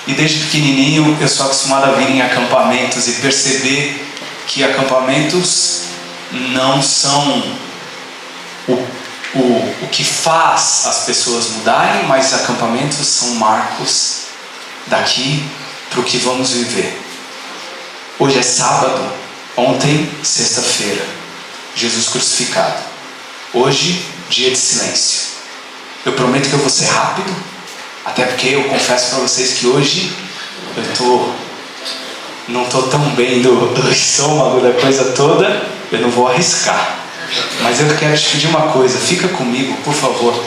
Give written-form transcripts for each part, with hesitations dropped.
E desde pequenininho eu sou acostumado a vir em acampamentos e perceber que acampamentos não são o que faz as pessoas mudarem, mas acampamentos são marcos daqui para o que vamos viver. Hoje é sábado, ontem, sexta-feira, Jesus crucificado. Hoje, dia de silêncio. Eu prometo que eu vou ser rápido, até porque eu confesso para vocês que hoje eu não estou tão bem do estômago, da coisa toda, eu não vou arriscar. Mas eu quero te pedir uma coisa, fica comigo, por favor.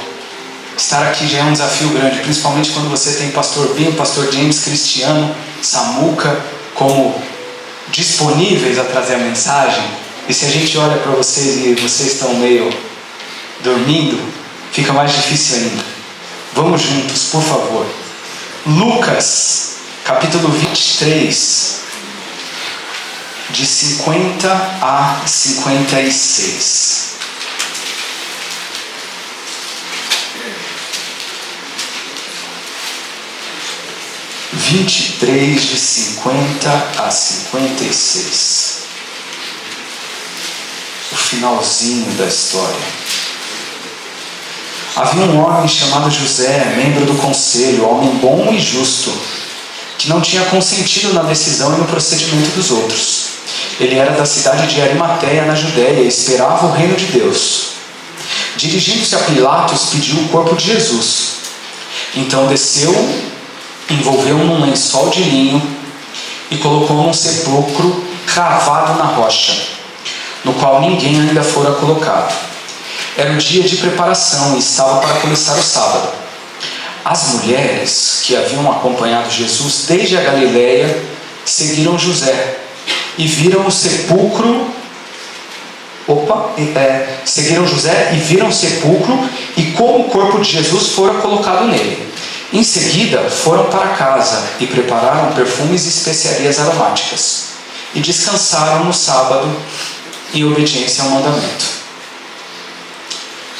Estar aqui já é um desafio grande, principalmente quando você tem pastor Binho, pastor James, Cristiano, Samuca, como disponíveis a trazer a mensagem. E se a gente olha para vocês e vocês estão meio dormindo, fica mais difícil ainda. Vamos juntos, por favor. Lucas, capítulo 23, de 50 a 56. De 50 a 56. O finalzinho da história. Havia um homem chamado José, membro do conselho, homem bom e justo, que não tinha consentido na decisão e no procedimento dos outros. Ele era da cidade de Arimateia, na Judéia, e esperava o reino de Deus. Dirigindo-se a Pilatos, pediu o corpo de Jesus. Então desceu, envolveu-o num lençol de linho e colocou num sepulcro cravado na rocha, no qual ninguém ainda fora colocado. Era o dia de preparação e estava para começar o sábado. As mulheres que haviam acompanhado Jesus desde a Galileia seguiram José e viram o sepulcro. Seguiram José e viram o sepulcro e como o corpo de Jesus fora colocado nele. Em seguida, foram para casa e prepararam perfumes e especiarias aromáticas. E descansaram no sábado em obediência ao mandamento.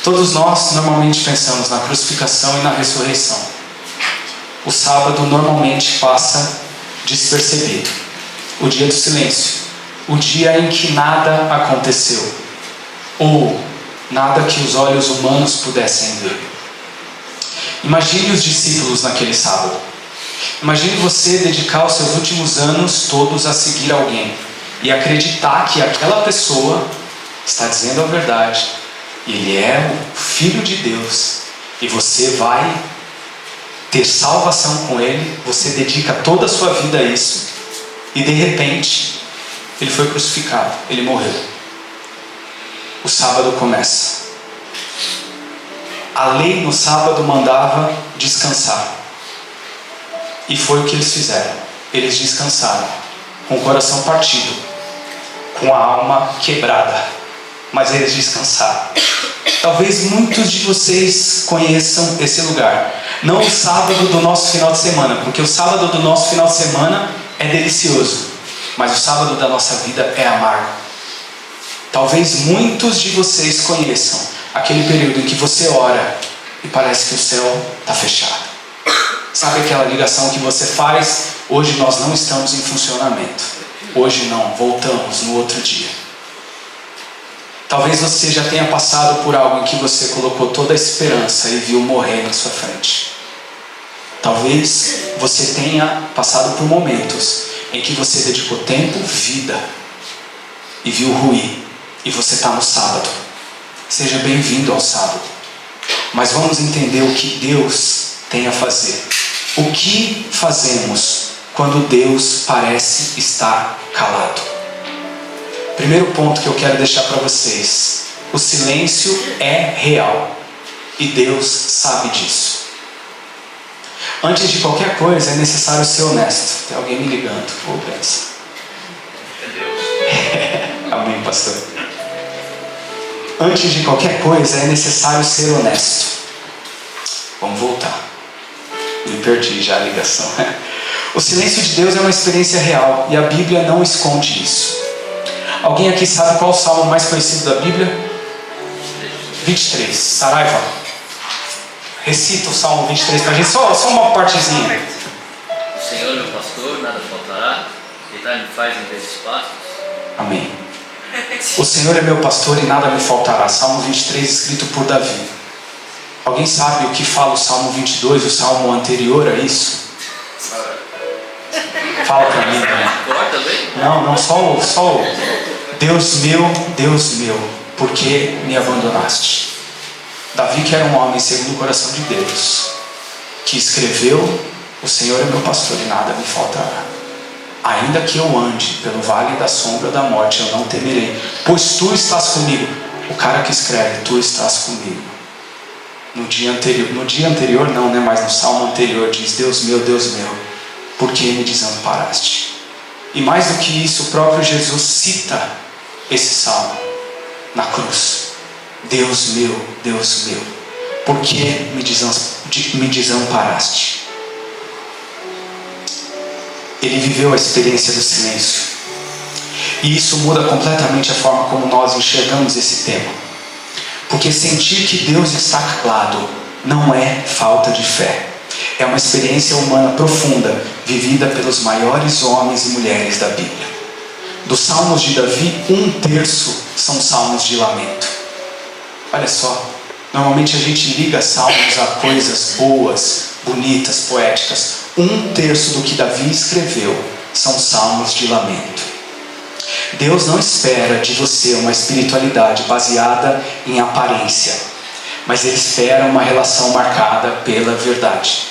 Todos nós normalmente pensamos na crucificação e na ressurreição. O sábado normalmente passa despercebido. O dia do silêncio. O dia em que nada aconteceu. Ou nada que os olhos humanos pudessem ver. Imagine os discípulos naquele sábado. Imagine você dedicar os seus últimos anos todos a seguir alguém e acreditar que aquela pessoa está dizendo a verdade e ele é o Filho de Deus e você vai ter salvação com ele. Você dedica toda a sua vida a isso e de repente ele foi crucificado, ele morreu. O sábado começa. A lei no sábado mandava descansar. E foi o que eles fizeram. Eles descansaram, com o coração partido, com a alma quebrada. Mas eles descansaram. Talvez muitos de vocês conheçam esse lugar. Não o sábado do nosso final de semana, porque o sábado do nosso final de semana é delicioso. Mas o sábado da nossa vida é amargo. Talvez muitos de vocês conheçam aquele período em que você ora e parece que o céu está fechado. Sabe aquela ligação que você faz? Hoje nós não estamos em funcionamento. Hoje não, voltamos no outro dia. Talvez você já tenha passado por algo em que você colocou toda a esperança e viu morrer na sua frente. Talvez você tenha passado por momentos em que você dedicou tempo, vida e viu ruir. E você está no sábado. Seja bem-vindo ao sábado. Mas vamos entender o que Deus tem a fazer. O que fazemos quando Deus parece estar calado? Primeiro ponto que eu quero deixar para vocês. O silêncio é real. E Deus sabe disso. Antes de qualquer coisa é necessário ser honesto. Tem alguém me ligando. Ô, benção. Amém, pastor. Antes de qualquer coisa é necessário ser honesto. Vamos voltar. Me perdi já a ligação. O silêncio de Deus é uma experiência real e a Bíblia não esconde isso. Alguém aqui sabe qual o salmo mais conhecido da Bíblia? 23. Saraiva. Recita o salmo 23 para a gente. Só uma partezinha. O Deitar-me faz em verdes pastos. Amém. O Senhor é meu pastor e nada me faltará. Salmo 23, escrito por Davi. Alguém sabe o que fala o Salmo 22, o salmo anterior a isso? Fala para mim, né? Não, só o Deus meu, por que me abandonaste? Davi, que era um homem segundo o coração de Deus, que escreveu: o Senhor é meu pastor e nada me faltará. Ainda que eu ande pelo vale da sombra da morte, eu não temerei, pois tu estás comigo. O cara que escreve: tu estás comigo. No dia anterior não, né? Mas no salmo anterior diz: Deus meu, por que me desamparaste? E mais do que isso, o próprio Jesus cita esse salmo na cruz: Deus meu, por que me desamparaste? Ele viveu a experiência do silêncio, e isso muda completamente a forma como nós enxergamos esse tema. Porque sentir que Deus está calado não é falta de fé. É uma experiência humana profunda, vivida pelos maiores homens e mulheres da Bíblia. Dos salmos de Davi, 1/3 são salmos de lamento. Olha só, normalmente a gente liga salmos a coisas boas, bonitas, poéticas. 1/3 do que Davi escreveu são salmos de lamento. Deus não espera de você uma espiritualidade baseada em aparência, mas Ele espera uma relação marcada pela verdade.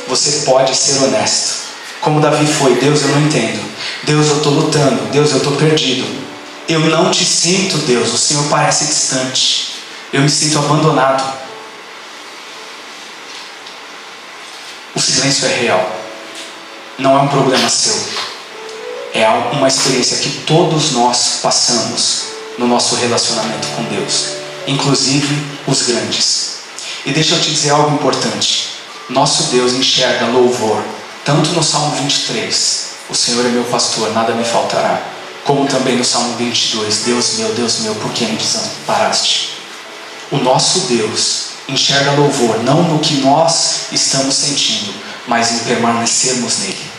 Você pode ser honesto, como Davi foi: Deus, eu não entendo. Deus, eu estou lutando. Deus, eu estou perdido. Eu não te sinto, Deus. O Senhor parece distante. Eu me sinto abandonado. O silêncio é real. Não é um problema seu. É uma experiência que todos nós passamos no nosso relacionamento com Deus, inclusive os grandes. E deixa eu te dizer algo importante. Nosso Deus enxerga louvor tanto no Salmo 23, o Senhor é meu pastor, nada me faltará, como também no Salmo 22, Deus meu, por que me desamparaste? O nosso Deus enxerga louvor não no que nós estamos sentindo, mas em permanecermos nele.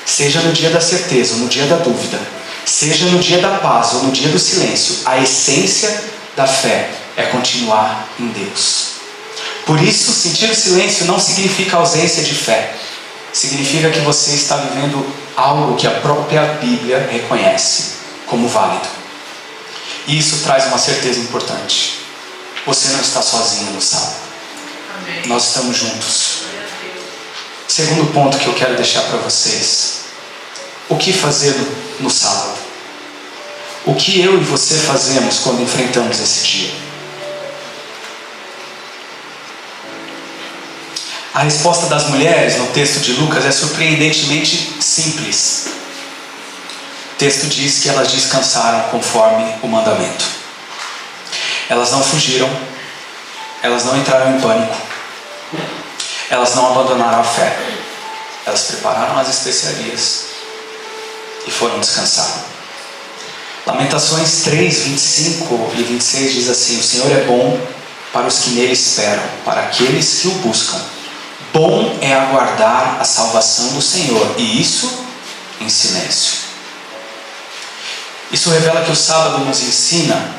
Seja no dia da certeza ou no dia da dúvida, seja no dia da paz ou no dia do silêncio, a essência da fé é continuar em Deus. Por isso, sentir o silêncio não significa ausência de fé. Significa que você está vivendo algo que a própria Bíblia reconhece como válido. E isso traz uma certeza importante: você não está sozinho no salmo. Nós estamos juntos. Segundo ponto que eu quero deixar para vocês: o que fazer no sábado? O que eu e você fazemos quando enfrentamos esse dia? A resposta das mulheres no texto de Lucas é surpreendentemente simples. O texto diz que elas descansaram conforme o mandamento. Elas não fugiram, elas não entraram em pânico, elas não abandonaram a fé. Elas prepararam as especiarias e foram descansar. Lamentações 3, 25 e 26 diz assim: o Senhor é bom para os que nele esperam, para aqueles que o buscam. Bom é aguardar a salvação do Senhor, e isso em silêncio. Isso revela que o sábado nos ensina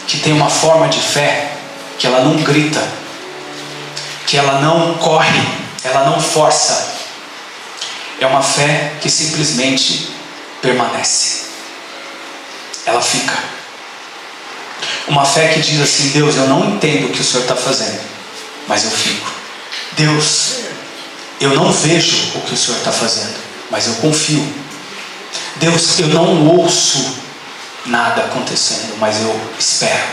que tem uma forma de fé que ela não grita, que ela não corre, ela não força. É uma fé que simplesmente permanece. Ela fica. Uma fé que diz assim: Deus, eu não entendo o que o Senhor está fazendo, mas eu fico. Deus, eu não vejo o que o Senhor está fazendo, mas eu confio. Deus, eu não ouço nada acontecendo, mas eu espero.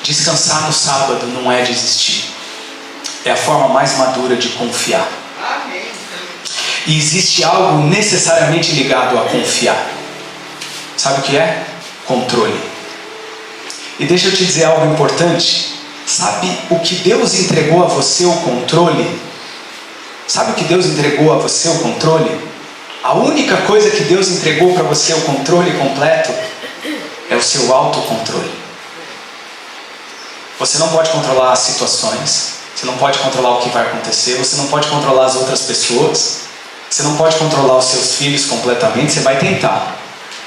Descansar no sábado não é desistir. É a forma mais madura de confiar. E existe algo necessariamente ligado a confiar. Sabe o que é? Controle. E deixa eu te dizer algo importante. Sabe o que Deus entregou a você o controle? Sabe o que Deus entregou a você o controle? A única coisa que Deus entregou para você o controle completo é o seu autocontrole. Você não pode controlar as situações, você não pode controlar o que vai acontecer, você não pode controlar as outras pessoas, Você não pode controlar os seus filhos completamente, você vai tentar.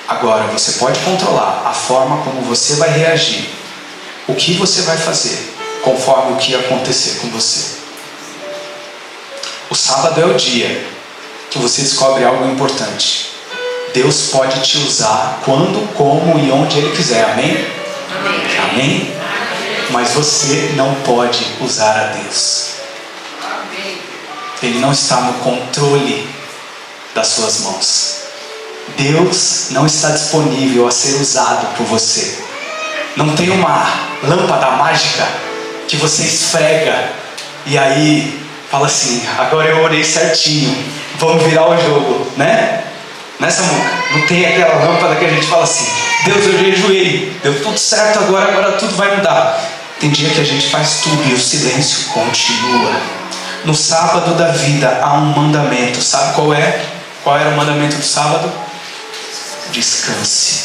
Agora, você pode controlar a forma como você vai reagir, o que você vai fazer, conforme o que acontecer com você. O sábado é o dia que você descobre algo importante. Deus pode te usar quando, como e onde Ele quiser. Amém? Amém? Amém? Mas você não pode usar a Deus. Ele não está no controle das suas mãos. Deus não está disponível a ser usado por você. Não tem uma lâmpada mágica que você esfrega e aí fala assim: agora eu orei certinho, vamos virar o jogo, né? Nessa música não tem aquela lâmpada que a gente fala assim: Deus, eu jejuei, deu tudo certo agora tudo vai mudar. Tem dia que a gente faz tudo e o silêncio continua. No sábado da vida há um mandamento. Sabe qual é? Qual era o mandamento do sábado? Descanse.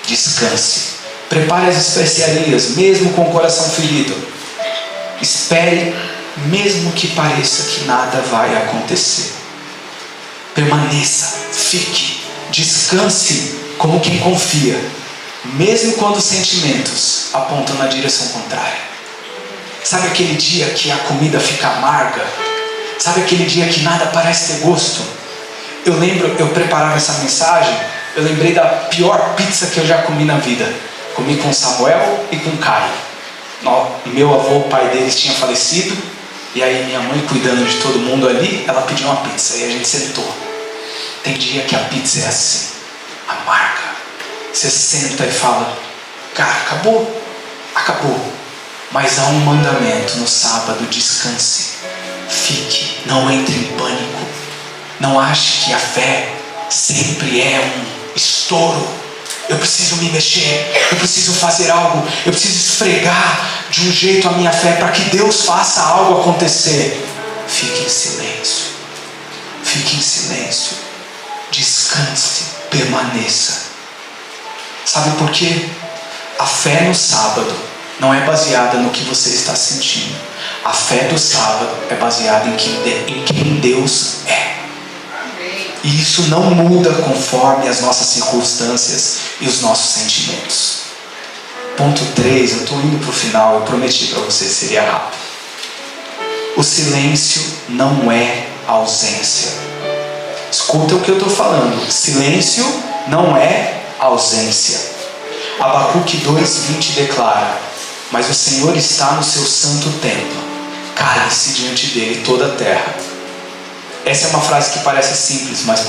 Descanse. Prepare as especiarias, mesmo com o coração ferido. Espere, mesmo que pareça que nada vai acontecer. Permaneça, fique, descanse como quem confia, mesmo quando os sentimentos apontam na direção contrária. Sabe aquele dia que a comida fica amarga? Sabe aquele dia que nada parece ter gosto? Eu lembro, eu preparava essa mensagem, eu lembrei da pior pizza que eu já comi na vida. Comi com Samuel e com Caio. Meu avô, o pai deles, tinha falecido, e aí minha mãe, cuidando de todo mundo ali, ela pediu uma pizza e a gente sentou. Tem dia que a pizza é assim, amarga. Você senta e fala: cara, acabou. Mas há um mandamento no sábado: descanse, fique, não entre em pânico. Não ache que a fé sempre é um estouro. Eu preciso me mexer, eu preciso fazer algo, eu preciso esfregar de um jeito a minha fé para que Deus faça algo acontecer. Fique em silêncio, descanse, permaneça. Sabe por quê? A fé no sábado não é baseada no que você está sentindo. A fé do sábado é baseada em quem Deus é. E isso não muda conforme as nossas circunstâncias e os nossos sentimentos. Ponto 3, eu estou indo para o final, eu prometi para vocês, seria rápido. O silêncio não é ausência. Escuta o que eu estou falando. Silêncio não é ausência. Abacuque 2:20 declara: mas o Senhor está no seu santo templo, cale-se diante dele toda a terra. Essa é uma frase que parece simples, mas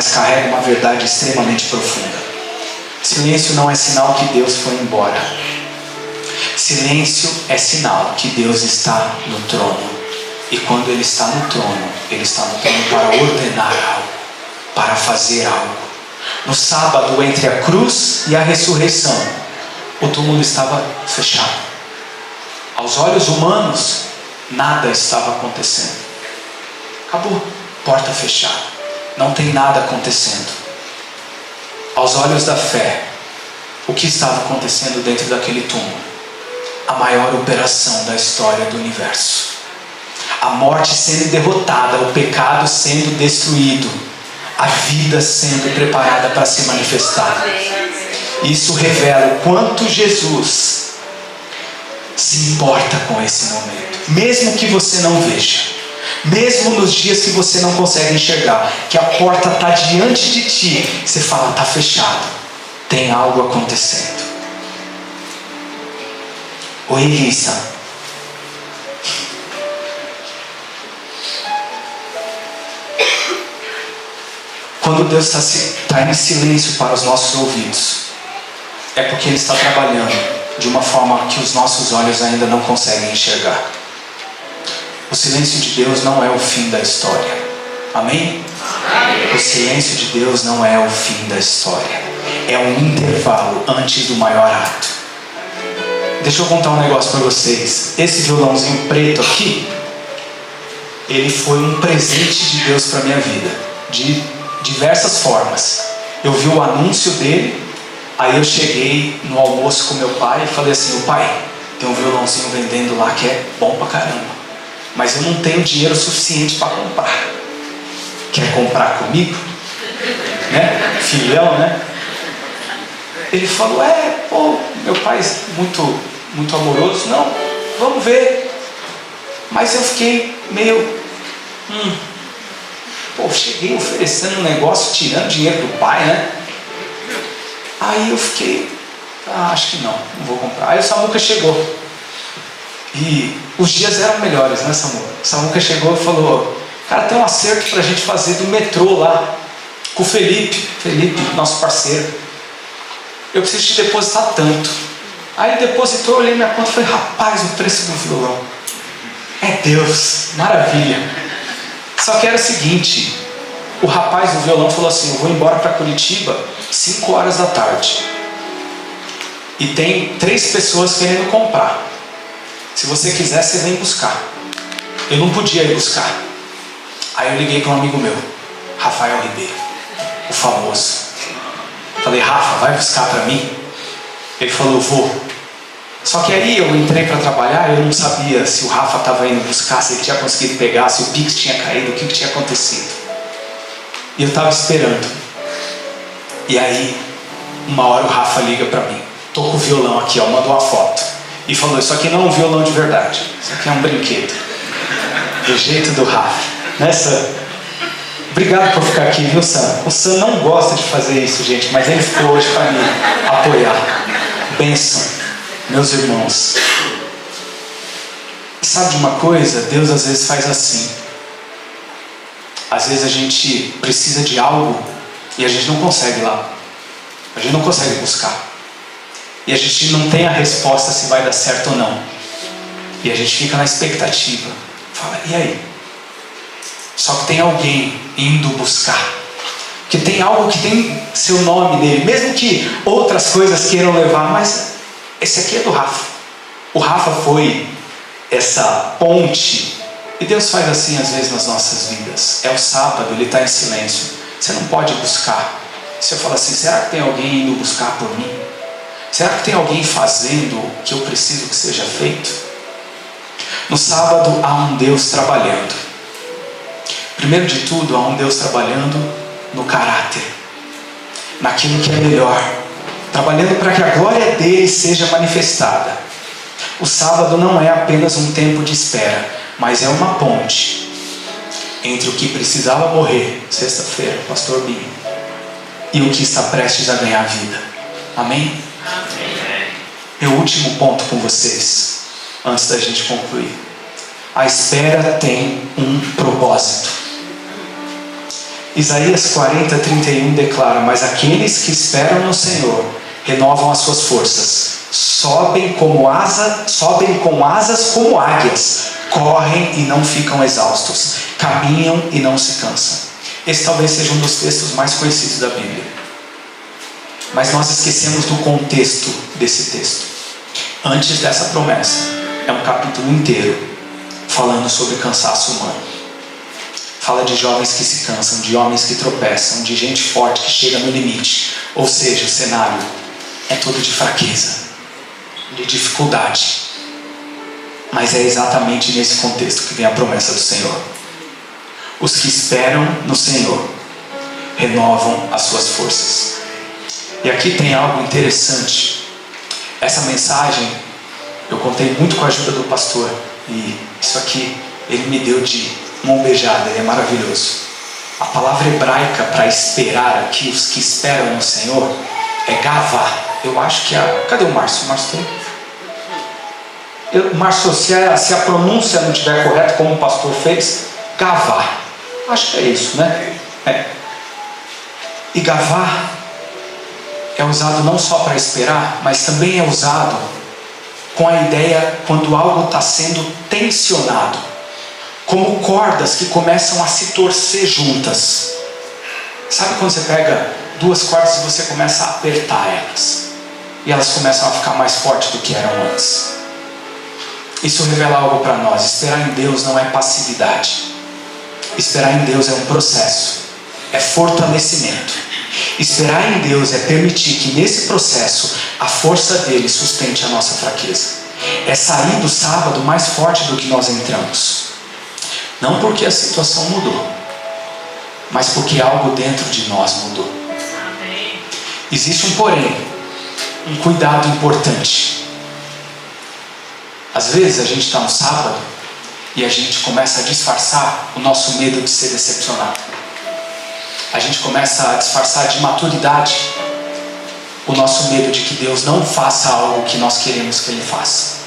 carrega uma verdade extremamente profunda. Silêncio não é sinal que Deus foi embora. Silêncio é sinal que Deus está no trono. E quando Ele está no trono para ordenar algo, para fazer algo. No sábado, entre a cruz e a ressurreição, o túmulo estava fechado. Aos olhos humanos, nada estava acontecendo. Acabou, porta fechada, não tem nada acontecendo. Aos olhos da fé, o que estava acontecendo dentro daquele túmulo? A maior operação da história do universo. A morte sendo derrotada, o pecado sendo destruído, a vida sendo preparada para se manifestar. Isso revela o quanto Jesus se importa com esse momento. Mesmo que você não veja, mesmo nos dias que você não consegue enxergar, que a porta está diante de ti, você fala: está fechado, tem algo acontecendo. Oi, Elissa. Quando Deus está em silêncio para os nossos ouvidos, é porque Ele está trabalhando de uma forma que os nossos olhos ainda não conseguem enxergar. O silêncio de Deus não é o fim da história. Amém? O silêncio de Deus não é o fim da história. É um intervalo antes do maior ato. Deixa eu contar um negócio para vocês. Esse violãozinho preto aqui, ele foi um presente de Deus para minha vida, de diversas formas. Eu vi o anúncio dele, aí eu cheguei no almoço com meu pai e falei assim: "O pai, tem um violãozinho vendendo lá que é bom pra caramba, mas eu não tenho dinheiro suficiente para comprar. quer comprar comigo? Né? Filhão, né? Ele falou, meu pai é muito amoroso. Não, vamos ver. Mas eu fiquei meio... cheguei oferecendo um negócio, tirando dinheiro do pai, né? Aí eu fiquei, acho que não vou comprar. Aí o Samuca chegou. E os dias eram melhores, né, Samuca? O Samuca chegou e falou, cara, tem um acerto pra gente fazer do metrô lá, com o Felipe, nosso parceiro. Eu preciso te depositar tanto. Aí ele depositou, eu olhei minha conta e falei, rapaz, o preço do violão. É Deus, maravilha. Só que era o seguinte, o rapaz do violão falou assim, eu vou embora para Curitiba 5 horas da tarde. E tem 3 pessoas querendo comprar. Se você quiser, você vem buscar. Eu não podia ir buscar. Aí eu liguei para um amigo meu, Rafael Ribeiro, o famoso. Falei, Rafa, vai buscar para mim? Ele falou, vou. Só que aí eu entrei para trabalhar, eu não sabia se o Rafa estava indo buscar, se ele tinha conseguido pegar, se o Pix tinha caído, o que tinha acontecido. E eu estava esperando. E aí, uma hora o Rafa liga para mim. Tô com o violão aqui, mandou uma foto. E falou, isso aqui não é um violão de verdade. Isso aqui é um brinquedo. Do jeito do Rafa. Né, Sam? Obrigado por ficar aqui, viu, Sam? O Sam não gosta de fazer isso, gente, mas ele ficou hoje para me apoiar. Bênção, meus irmãos. E sabe de uma coisa? Deus às vezes faz assim. Às vezes a gente precisa de algo e a gente não consegue ir lá. A gente não consegue buscar. E a gente não tem a resposta se vai dar certo ou não. E a gente fica na expectativa. Fala, e aí? Só que tem alguém indo buscar. Que tem algo que tem seu nome nele. Mesmo que outras coisas queiram levar. Mas esse aqui é do Rafa. O Rafa foi essa ponte. E Deus faz assim às vezes nas nossas vidas. É o sábado, Ele está em silêncio. Você não pode buscar. Você fala assim, será que tem alguém indo buscar por mim? Será que tem alguém fazendo o que eu preciso que seja feito? No sábado há um Deus trabalhando. Primeiro de tudo, há um Deus trabalhando no caráter, naquilo que é melhor, trabalhando para que a glória dele seja manifestada. O sábado não é apenas um tempo de espera, mas é uma ponte entre o que precisava morrer, sexta-feira, pastor Binho, e o que está prestes a ganhar vida. Amém? Amém. Meu último ponto com vocês, antes da gente concluir. A espera tem um propósito. Isaías 40:31 declara, mas aqueles que esperam no Senhor renovam as suas forças, sobem com asas como águias, correm e não ficam exaustos, caminham e não se cansam. Esse talvez seja um dos textos mais conhecidos da Bíblia, mas nós esquecemos do contexto desse texto. Antes dessa promessa, é um capítulo inteiro falando sobre cansaço humano. Fala de jovens que se cansam, de homens que tropeçam, de gente forte que chega no limite. Ou seja, o cenário é todo de fraqueza, de dificuldade. Mas é exatamente nesse contexto que vem a promessa do Senhor. Os que esperam no Senhor renovam as suas forças. E aqui tem algo interessante. Essa mensagem eu contei muito com a ajuda do pastor. E isso aqui ele me deu de mão beijada, ele é maravilhoso. A palavra hebraica para esperar aqui, os que esperam no Senhor, é gavá. Eu acho que cadê o Márcio? O Márcio tem? Márcio, se a pronúncia não estiver correta, como o pastor fez, gavá. Acho que é isso, né? E gavá é usado não só para esperar, mas também é usado com a ideia quando algo está sendo tensionado. Como cordas que começam a se torcer juntas. Sabe quando você pega 2 cordas e você começa a apertar elas? E elas começam a ficar mais fortes do que eram antes. Isso revela algo para nós. Esperar em Deus não é passividade. Esperar em Deus é um processo. É fortalecimento. Esperar em Deus é permitir que nesse processo a força dele sustente a nossa fraqueza. É sair do sábado mais forte do que nós entramos. Não porque a situação mudou, mas porque algo dentro de nós mudou. Existe um porém, um cuidado importante. Às vezes a gente está no sábado e a gente começa a disfarçar o nosso medo de ser decepcionado. A gente começa a disfarçar de maturidade o nosso medo de que Deus não faça algo que nós queremos que Ele faça.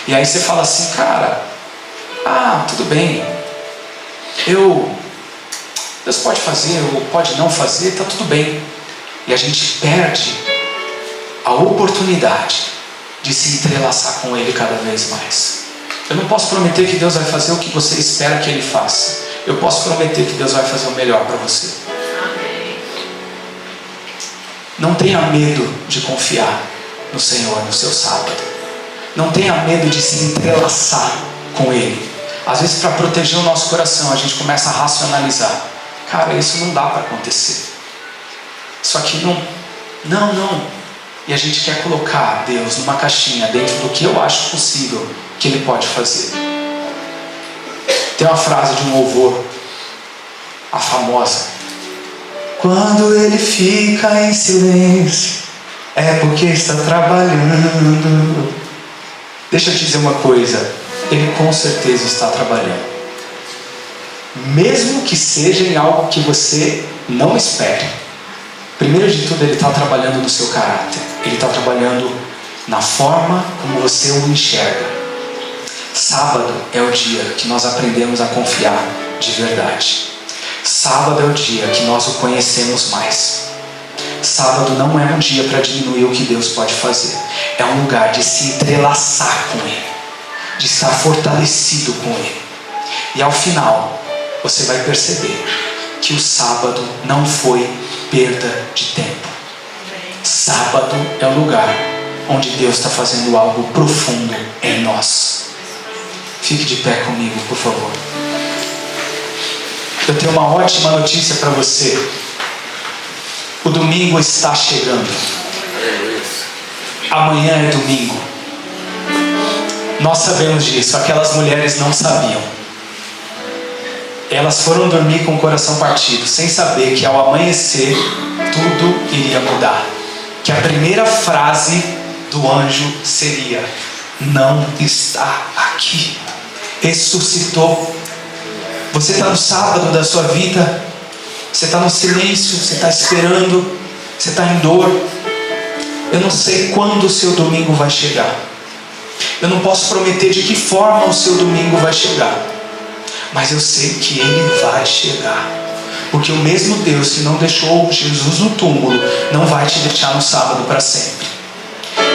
E aí você fala assim, cara, tudo bem, Deus pode fazer ou pode não fazer, está tudo bem. E a gente perde a oportunidade de se entrelaçar com Ele cada vez mais. Eu não posso prometer que Deus vai fazer o que você espera que Ele faça. Eu posso prometer que Deus vai fazer o melhor para você. Não tenha medo de confiar no Senhor no seu sábado. Não tenha medo de se entrelaçar com Ele. Às vezes, para proteger o nosso coração, a gente começa a racionalizar. Cara, isso não dá para acontecer. Isso aqui não. E a gente quer colocar Deus numa caixinha dentro do que eu acho possível que Ele pode fazer. Tem uma frase de um louvor, a famosa: quando Ele fica em silêncio, é porque está trabalhando. Deixa eu te dizer uma coisa, Ele com certeza está trabalhando. Mesmo que seja em algo que você não espere. Primeiro de tudo, Ele está trabalhando no seu caráter. Ele está trabalhando na forma como você o enxerga. Sábado é o dia que nós aprendemos a confiar de verdade. Sábado é o dia que nós o conhecemos mais. Sábado não é um dia para diminuir o que Deus pode fazer. É um lugar de se entrelaçar com Ele, de estar fortalecido com Ele. E ao final, você vai perceber que o sábado não foi perda de tempo. Sábado é o lugar onde Deus está fazendo algo profundo em nós. Fique de pé comigo, por favor. Eu tenho uma ótima notícia para você. O domingo está chegando. Amanhã é domingo. Nós sabemos disso, aquelas mulheres não sabiam. Elas foram dormir com o coração partido, sem saber que ao amanhecer tudo iria mudar. Que a primeira frase do anjo seria: não está aqui. Ressuscitou. Você está no sábado da sua vida, você está no silêncio, você está esperando, você está em dor. Eu não sei quando o seu domingo vai chegar. Eu não posso prometer de que forma o seu domingo vai chegar, mas eu sei que ele vai chegar. Porque o mesmo Deus que não deixou Jesus no túmulo não vai te deixar no sábado para sempre.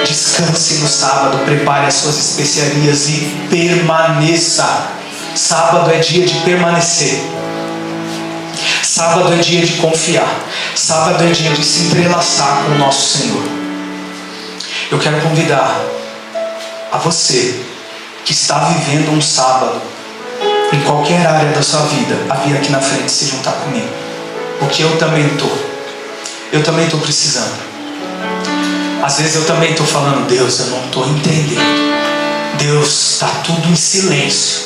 Descanse no sábado, prepare as suas especiarias e permaneça. Sábado é dia de permanecer. Sábado é dia de confiar. Sábado é dia de se entrelaçar com o nosso Senhor. Eu quero convidar a você que está vivendo um sábado em qualquer área da sua vida a vir aqui na frente se juntar comigo. Porque eu também estou precisando. Às vezes eu também estou falando: Deus, eu não estou entendendo. Deus, está tudo em silêncio,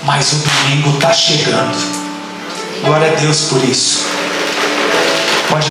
mas o domingo está chegando. Glória a Deus por isso.